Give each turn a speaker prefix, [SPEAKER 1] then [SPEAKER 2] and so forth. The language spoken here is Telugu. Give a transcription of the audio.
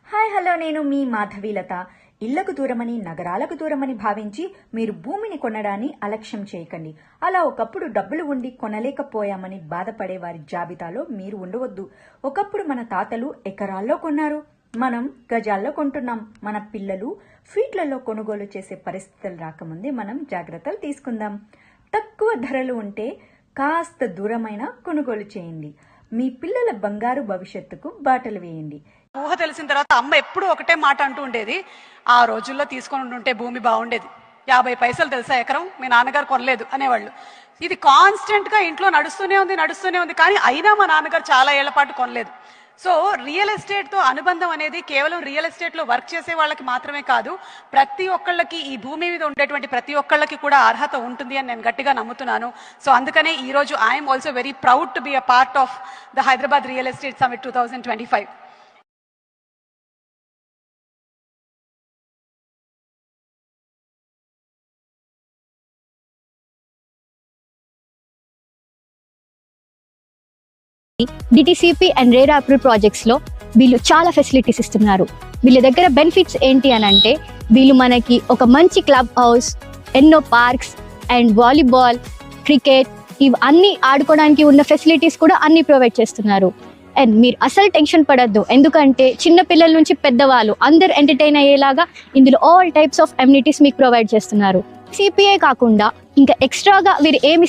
[SPEAKER 1] హాయ్ హలో నేను మీ మాధవీలత. ఇళ్లకు దూరమని నగరాలకు దూరమని భావించి మీరు భూమిని కొనడాన్ని అలక్ష్యం చేయకండి. అలా ఒకప్పుడు డబ్బులు ఉండి కొనలేకపోయామని బాధపడే వారి జాబితాలో మీరు ఉండవద్దు. ఒకప్పుడు మన తాతలు ఎకరాల్లో కొన్నారు, మనం గజాల్లో కొంటున్నాం. మన పిల్లలు ఫీట్లలో కొనుగోలు చేసే పరిస్థితులు రాకముందే మనం జాగ్రత్తలు తీసుకుందాం. తక్కువ ధరలు ఉంటే కాస్త దూరమైన కొనుగోలు చేయండి. మీ పిల్లల బంగారు భవిష్యత్తుకు బాటలు వేయండి.
[SPEAKER 2] ఊహ తెలిసిన తర్వాత అమ్మ ఎప్పుడూ ఒకటే మాట అంటూ ఉండేది, ఆ రోజుల్లో తీసుకొని ఉంటే భూమి బాగుండేది, 50 పైసలు తెలుసా ఎకరం, మీ నాన్నగారు కొనలేదు అనేవాళ్ళు. ఇది కాన్స్టెంట్గా ఇంట్లో నడుస్తూనే ఉంది. కానీ అయినా మా నాన్నగారు చాలా ఏళ్ల పాటు కొనలేదు. సో రియల్ ఎస్టేట్తో అనుబంధం అనేది కేవలం రియల్ ఎస్టేట్లో వర్క్ చేసే వాళ్ళకి మాత్రమే కాదు, ప్రతి ఒక్కళ్ళకి, ఈ భూమి మీద ఉండేటువంటి ప్రతి ఒక్కళ్ళకి కూడా అర్హత ఉంటుంది అని నేను గట్టిగా నమ్ముతున్నాను. సో అందుకనే ఈరోజు I'm also very proud to be a part of the Hyderabad real estate summit 2025.
[SPEAKER 3] DTCP and RERA approve projects లో వీళ్ళు చాలా ఫెసిలిటీస్ ఇస్తున్నారు. వీళ్ళ దగ్గర బెనిఫిట్స్ ఏంటి అని అంటే, వీళ్ళు మనకి ఒక మంచి క్లబ్ హౌస్, ఎన్నో పార్క్స్ అండ్ వాలీబాల్, క్రికెట్ ఇవి అన్ని ఆడుకోవడానికి ఉన్న ఫెసిలిటీస్ కూడా అన్ని ప్రొవైడ్ చేస్తున్నారు. అండ్ మీరు అసలు టెన్షన్ పడద్దు, ఎందుకంటే చిన్న పిల్లల నుంచి పెద్దవాళ్ళు అందరు ఎంటర్టైన్ అయ్యేలాగా ఇందులో ఆల్ టైప్స్ ఆఫ్ అమ్యూనిటీస్ మీకు ప్రొవైడ్ చేస్తున్నారు. సిపిఐ కాకుండా ఇంకా ఎక్స్ట్రాగా వీరు ఏమి